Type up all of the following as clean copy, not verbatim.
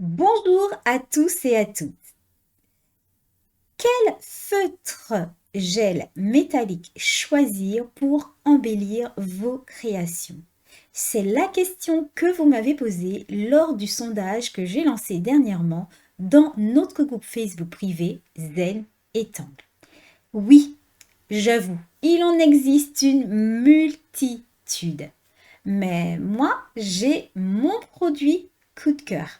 Bonjour à tous et à toutes. Quel feutre gel métallique choisir pour embellir vos créations? C'est la question que vous m'avez posée lors du sondage que j'ai lancé dernièrement dans notre groupe Facebook privé Zen et Tangle. Oui, j'avoue, il en existe une multitude. Mais moi, j'ai mon produit coup de cœur.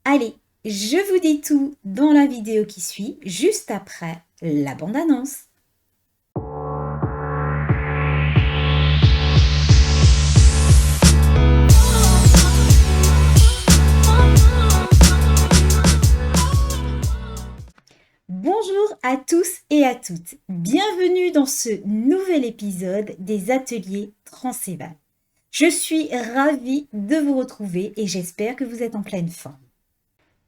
Allez, je vous dis tout dans la vidéo qui suit, juste après la bande-annonce. Bonjour à tous et à toutes. Bienvenue dans ce nouvel épisode des ateliers Transséval. Je suis ravie de vous retrouver et j'espère que vous êtes en pleine forme.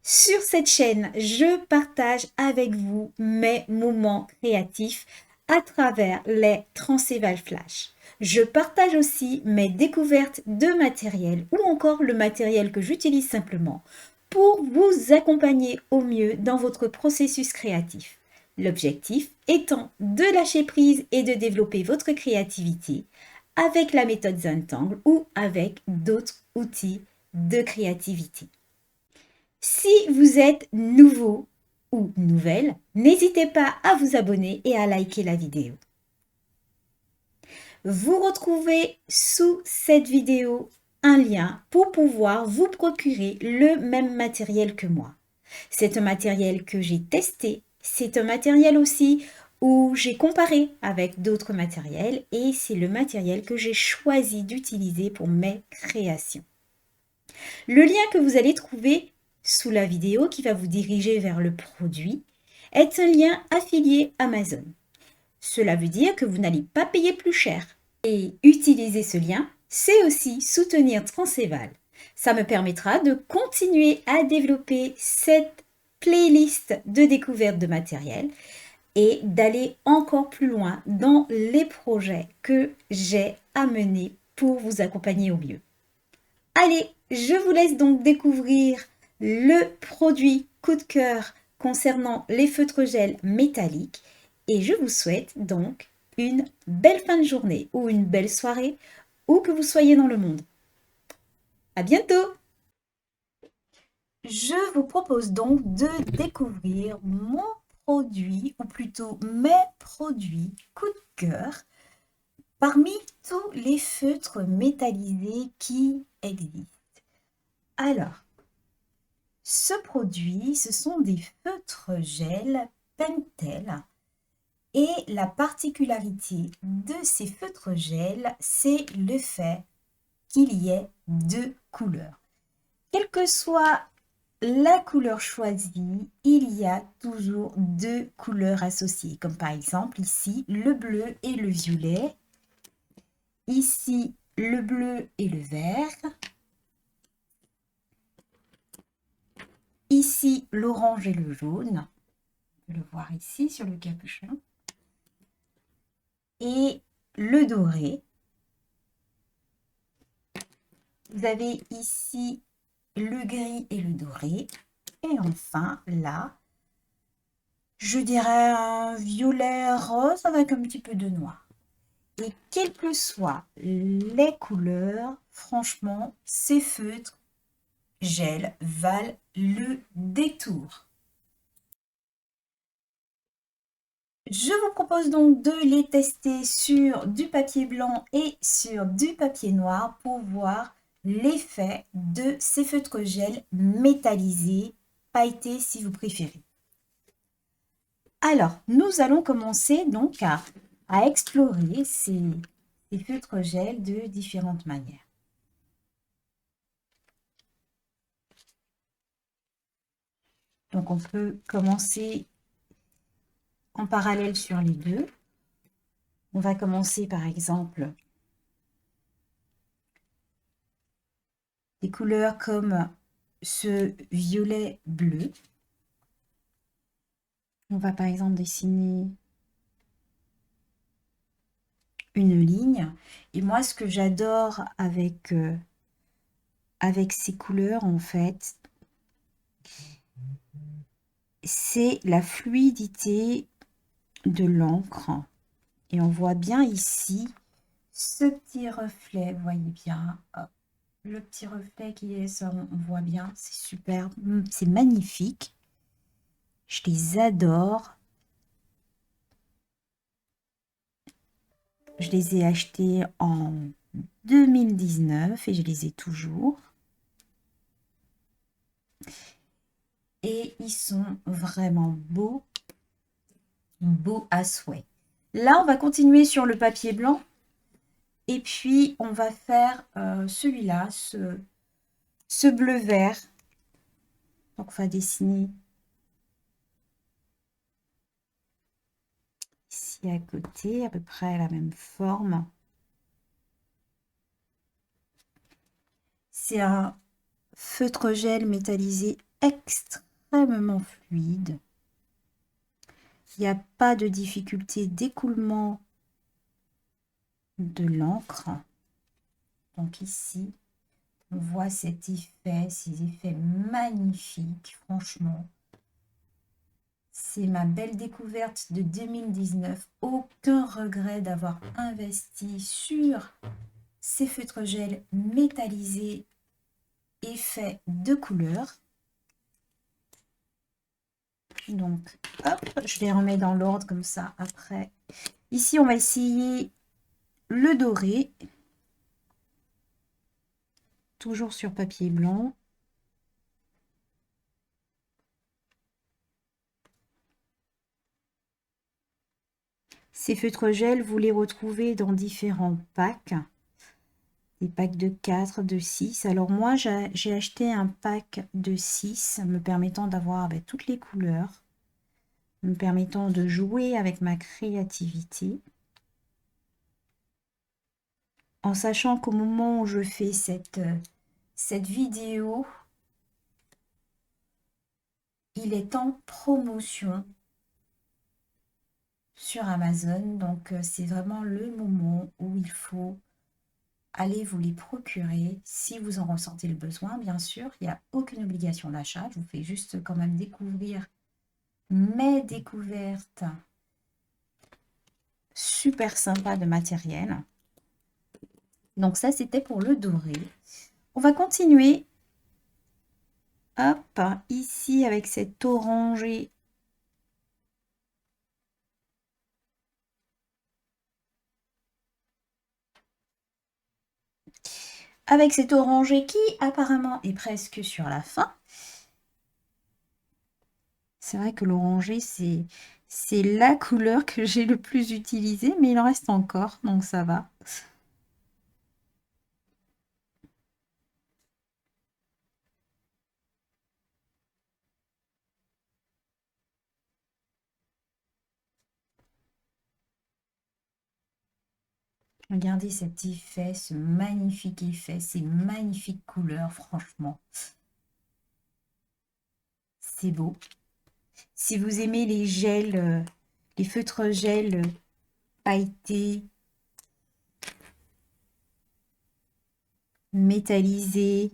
Sur cette chaîne, je partage avec vous mes moments créatifs à travers les Transséval Flash. Je partage aussi mes découvertes de matériel ou encore le matériel que j'utilise simplement pour vous accompagner au mieux dans votre processus créatif. L'objectif étant de lâcher prise et de développer votre créativité avec la méthode Zentangle ou avec d'autres outils de créativité. Si vous êtes nouveau ou nouvelle, n'hésitez pas à vous abonner et à liker la vidéo. Vous retrouvez sous cette vidéo un lien pour pouvoir vous procurer le même matériel que moi. C'est un matériel que j'ai testé, c'est un matériel aussi où j'ai comparé avec d'autres matériels et c'est le matériel que j'ai choisi d'utiliser pour mes créations. Le lien que vous allez trouver sous la vidéo qui va vous diriger vers le produit est un lien affilié Amazon. Cela veut dire que vous n'allez pas payer plus cher. Et utiliser ce lien, c'est aussi soutenir Transséval. Ça me permettra de continuer à développer cette playlist de découverte de matériel et d'aller encore plus loin dans les projets que j'ai à mener pour vous accompagner au mieux. Allez, je vous laisse donc découvrir le produit coup de cœur concernant les feutres gel métalliques et je vous souhaite donc une belle fin de journée ou une belle soirée où que vous soyez dans le monde. À bientôt! Je vous propose donc de découvrir mon produit ou plutôt mes produits coup de cœur parmi tous les feutres métallisés qui existent. Alors, ce produit, ce sont des feutres gel Pentel et la particularité de ces feutres gel, c'est le fait qu'il y ait deux couleurs. Quelle que soit la couleur choisie, il y a toujours deux couleurs associées, comme par exemple ici le bleu et le violet, ici le bleu et le vert, ici l'orange et le jaune. On peut le voir ici sur le capuchon. Et le doré. Vous avez ici le gris et le doré. Et enfin, là, je dirais un violet rose avec un petit peu de noir. Et quelles que soient les couleurs, franchement, ces feutres gel valent le détour. Je vous propose donc de les tester sur du papier blanc et sur du papier noir pour voir l'effet de ces feutres gel métallisés, pailletés si vous préférez. Alors, nous allons commencer donc à explorer ces feutres gel de différentes manières. Donc, on peut commencer en parallèle sur les deux. On va commencer par exemple des couleurs comme ce violet bleu. On va par exemple dessiner une ligne. Et moi, ce que j'adore avec ces couleurs, en fait, c'est la fluidité de l'encre. Et on voit bien ici ce petit reflet, vous voyez bien, hop, le petit reflet qui est ça, on voit bien, c'est super, c'est magnifique. Je les adore. Je les ai achetés en 2019 et je les ai toujours. Et ils sont vraiment beaux, beaux à souhait. Là, on va continuer sur le papier blanc. Et puis, on va faire celui-là, ce bleu vert. Donc, on va dessiner ici à côté, à peu près la même forme. C'est un feutre gel métallisé extrêmement fluide. Il n'y a pas de difficulté d'écoulement de l'encre. Donc ici, on voit cet effet, ces effets magnifiques, franchement. C'est ma belle découverte de 2019. Aucun regret d'avoir investi sur ces feutres gel métallisés et faits de couleurs. Donc, hop, je les remets dans l'ordre comme ça après. Ici, on va essayer le doré. Toujours sur papier blanc. Ces feutres gel, vous les retrouvez dans différents packs. Des packs de 4, de 6. Alors moi, j'ai acheté un pack de 6 me permettant d'avoir toutes les couleurs, me permettant de jouer avec ma créativité. En sachant qu'au moment où je fais cette vidéo, il est en promotion sur Amazon. Donc, c'est vraiment le moment où il faut aller vous les procurer si vous en ressentez le besoin. Bien sûr, il n'y a aucune obligation d'achat. Je vous fais juste quand même découvrir mes découvertes super sympa de matériel. Donc ça, c'était pour le doré. On va continuer. Hop, ici avec cet orangé. Avec cet orangé qui apparemment est presque sur la fin. C'est vrai que l'orangé, c'est la couleur que j'ai le plus utilisée, mais il en reste encore, donc ça va. Regardez cet effet, ce magnifique effet, ces magnifiques couleurs, franchement. C'est beau. Si vous aimez les gels, les feutres gel pailletés, métallisés,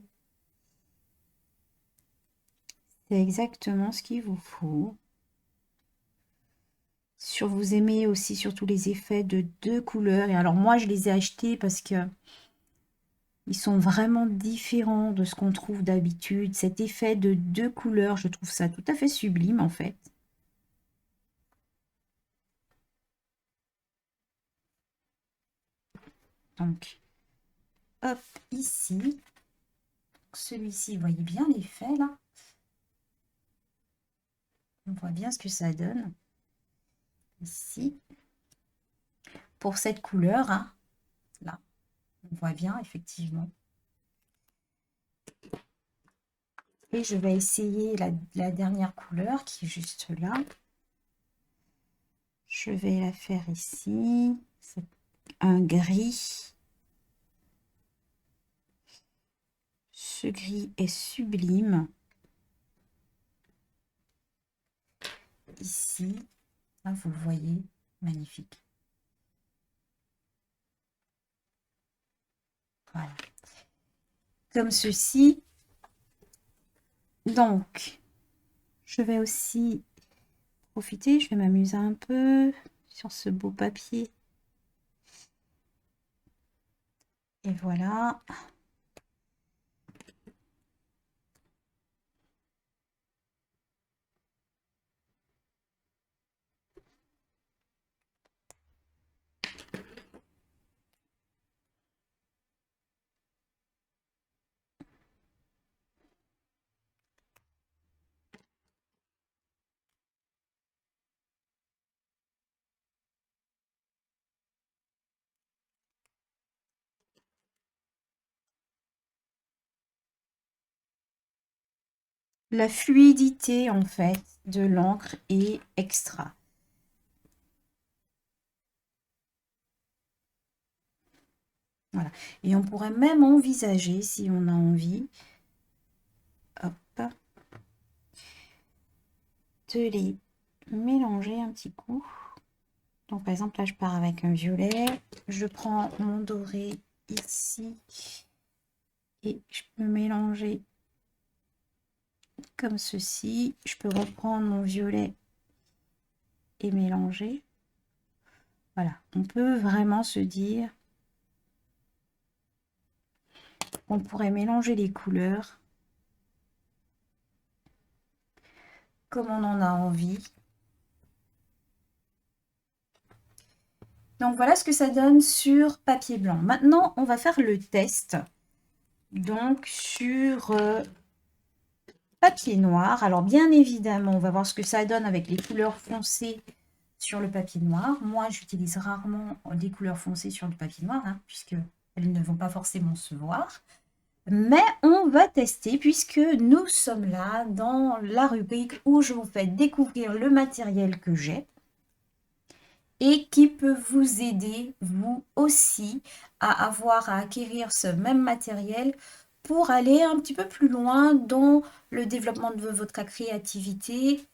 c'est exactement ce qu'il vous faut. Sur vous aimez aussi surtout les effets de 2 couleurs. Et alors moi, je les ai achetés parce que ils sont vraiment différents de ce qu'on trouve d'habitude. Cet effet de 2 couleurs, je trouve ça tout à fait sublime en fait. Donc, hop, ici. Celui-ci, vous voyez bien l'effet là. On voit bien ce que ça donne. Ici. Pour cette couleur, hein, là, on voit bien effectivement. Et je vais essayer la dernière couleur qui est juste là. Je vais la faire ici. C'est un gris. Ce gris est sublime. Ici, là, vous le voyez, magnifique. Voilà. Comme ceci. Donc, je vais aussi profiter, je vais m'amuser un peu sur ce beau papier. Et voilà. La fluidité en fait de l'encre est extra. Voilà. Et on pourrait même envisager, si on a envie, hop, de les mélanger un petit coup. Donc par exemple là je pars avec un violet, je prends mon doré ici et je peux mélanger comme ceci. Je peux reprendre mon violet et mélanger. Voilà, on peut vraiment se dire qu'on pourrait mélanger les couleurs comme on en a envie. Donc voilà ce que ça donne sur papier blanc. Maintenant, on va faire le test. Donc sur papier noir. Alors bien évidemment, on va voir ce que ça donne avec les couleurs foncées sur le papier noir. Moi, j'utilise rarement des couleurs foncées sur le papier noir, hein, puisque elles ne vont pas forcément se voir. Mais on va tester puisque nous sommes là dans la rubrique où je vous fais découvrir le matériel que j'ai et qui peut vous aider, vous aussi, à acquérir ce même matériel pour aller un petit peu plus loin dans le développement de votre créativité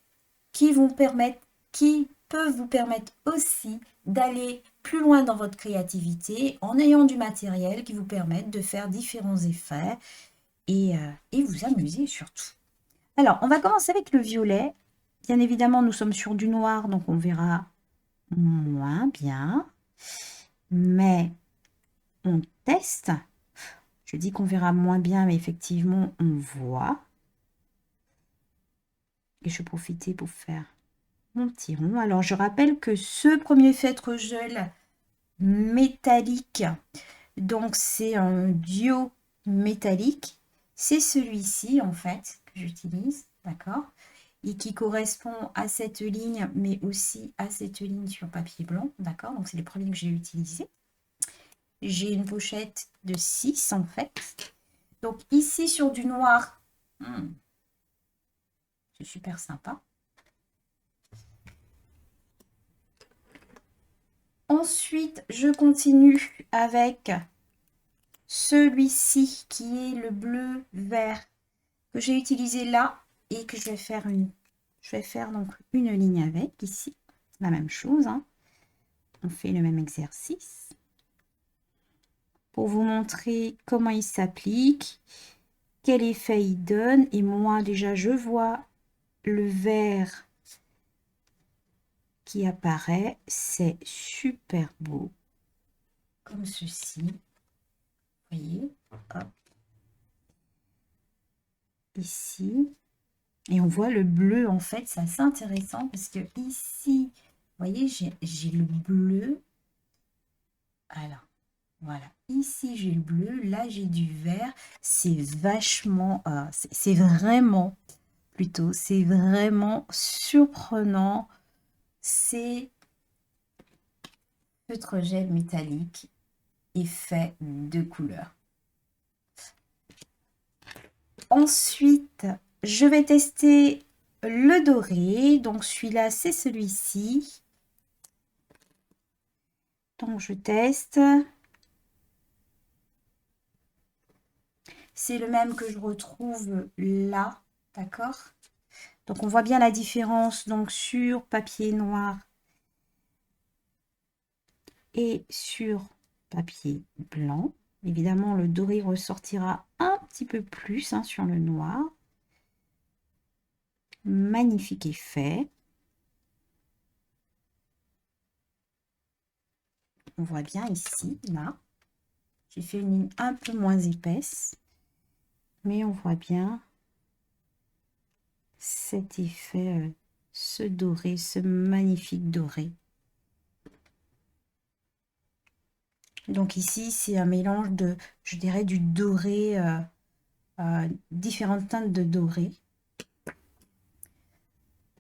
qui peut vous permettre aussi d'aller plus loin dans votre créativité en ayant du matériel qui vous permette de faire différents effets et vous amuser surtout. Alors, on va commencer avec le violet. Bien évidemment, nous sommes sur du noir, donc on verra moins bien. Mais on teste. Je dis qu'on verra moins bien, mais effectivement, on voit. Et je vais profiter pour faire mon petit rond. Alors, je rappelle que ce premier feutre gel métallique, donc c'est un duo métallique, c'est celui-ci en fait que j'utilise, d'accord, et qui correspond à cette ligne mais aussi à cette ligne sur papier blanc, d'accord, donc c'est les premiers que j'ai utilisés. J'ai une pochette de 6 en fait, donc ici sur du noir, c'est super sympa. Ensuite, je continue avec celui-ci qui est le bleu vert que j'ai utilisé là et que je vais faire donc une ligne avec ici, la même chose, hein. On fait le même exercice pour vous montrer comment il s'applique, quel effet il donne. Et moi déjà je vois le vert qui apparaît, c'est super beau comme ceci, vous voyez, hop, ici. Et on voit le bleu, en fait, c'est assez intéressant parce que ici, vous voyez, j'ai le bleu. Alors, voilà. Ici, j'ai le bleu. Là, j'ai du vert. C'est vachement, c'est vraiment, plutôt, c'est vraiment surprenant. C'est feutre gel métallique et fait de couleurs. Ensuite, je vais tester le doré. Donc, celui-là, c'est celui-ci. Donc, je teste. C'est le même que je retrouve là, d'accord? Donc, on voit bien la différence donc sur papier noir et sur papier blanc. Évidemment, le doré ressortira un petit peu plus, hein, sur le noir. magnifique effet. On voit bien ici, là. J'ai fait une ligne un peu moins épaisse, mais on voit bien cet effet, ce doré, ce magnifique doré. Donc ici, c'est un mélange de, je dirais, du doré, différentes teintes de doré.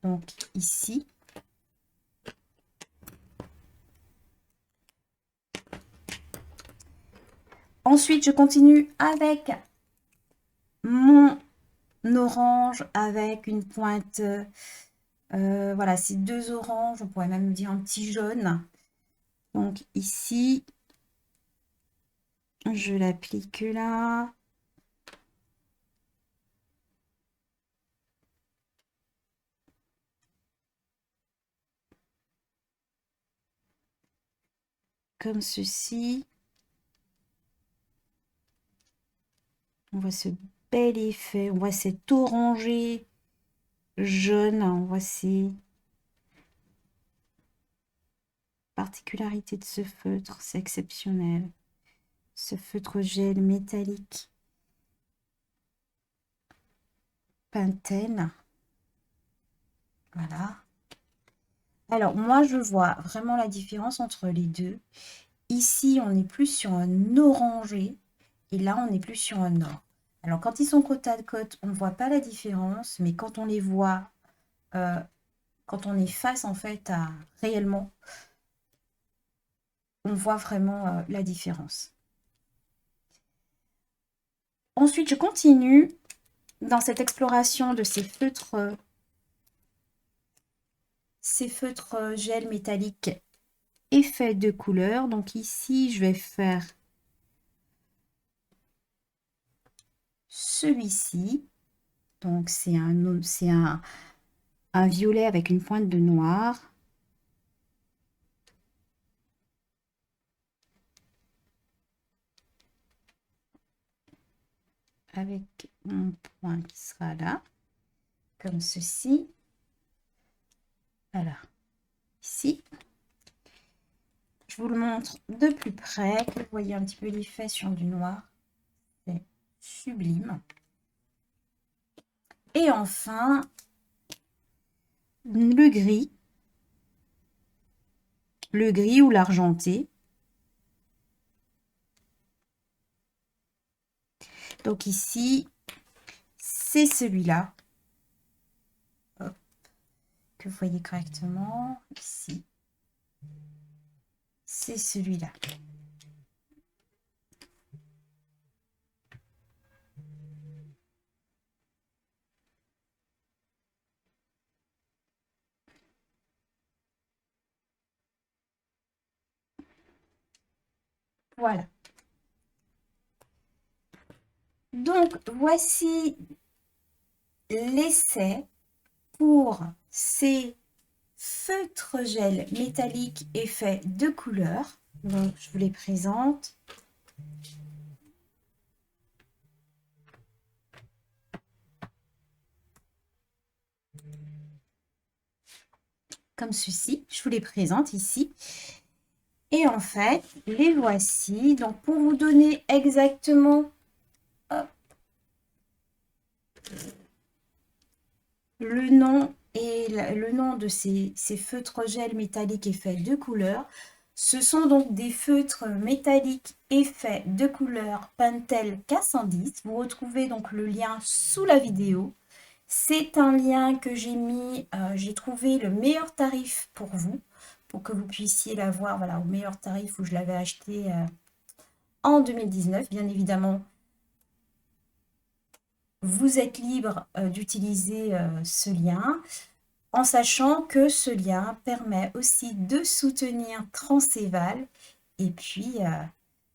Donc ici, ensuite, je continue avec mon orange avec une pointe, voilà, c'est 2 oranges, on pourrait même dire un petit jaune. Donc ici, je l'applique là. Comme ceci. On voit ce bel effet, on voit cet orangé jaune, on voit ces particularités de ce feutre, c'est exceptionnel. Ce feutre gel métallique Pentel. Voilà. Alors, moi, je vois vraiment la différence entre les deux. Ici, on est plus sur un orangé et là, on est plus sur un or. Alors, quand ils sont côte à côte, on ne voit pas la différence, mais quand on les voit, quand on est face en fait à réellement, on voit vraiment la différence. Ensuite, je continue dans cette exploration de ces feutres gel métallique effet de couleur. Donc ici, je vais faire celui-ci. Donc c'est un violet avec une pointe de noir. Avec mon point qui sera là, comme ceci. Voilà, ici. Je vous le montre de plus près, que vous voyez un petit peu l'effet sur du noir. C'est sublime. Et enfin, le gris ou l'argenté. Donc ici, c'est celui-là. Que vous voyez correctement. Ici, c'est celui-là. Voilà. Donc, voici l'essai pour ces feutres gel métallique effet de couleur. Donc, je vous les présente. Comme ceci, je vous les présente ici. Et en fait, les voici. Donc, pour vous donner exactement le nom et le nom de ces feutres gel métalliques effet de couleur, ce sont donc des feutres métalliques effet de couleur Pentel K110. Vous retrouvez donc le lien sous la vidéo. C'est un lien que j'ai mis, j'ai trouvé le meilleur tarif pour vous, pour que vous puissiez l'avoir, voilà, au meilleur tarif où je l'avais acheté en 2019. Bien évidemment, vous êtes libre d'utiliser ce lien, en sachant que ce lien permet aussi de soutenir Transéval. Et puis,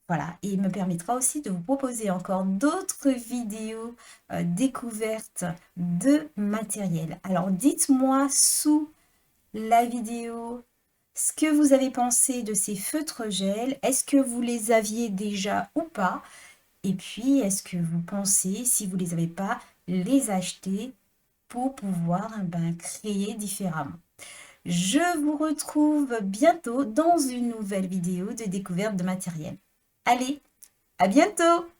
voilà, et il me permettra aussi de vous proposer encore d'autres vidéos découvertes de matériel. Alors, dites-moi sous la vidéo ce que vous avez pensé de ces feutres gel. Est-ce que vous les aviez déjà ou pas? Et puis, est-ce que vous pensez, si vous ne les avez pas, les acheter pour pouvoir créer différemment. Je vous retrouve bientôt dans une nouvelle vidéo de découverte de matériel. Allez, à bientôt!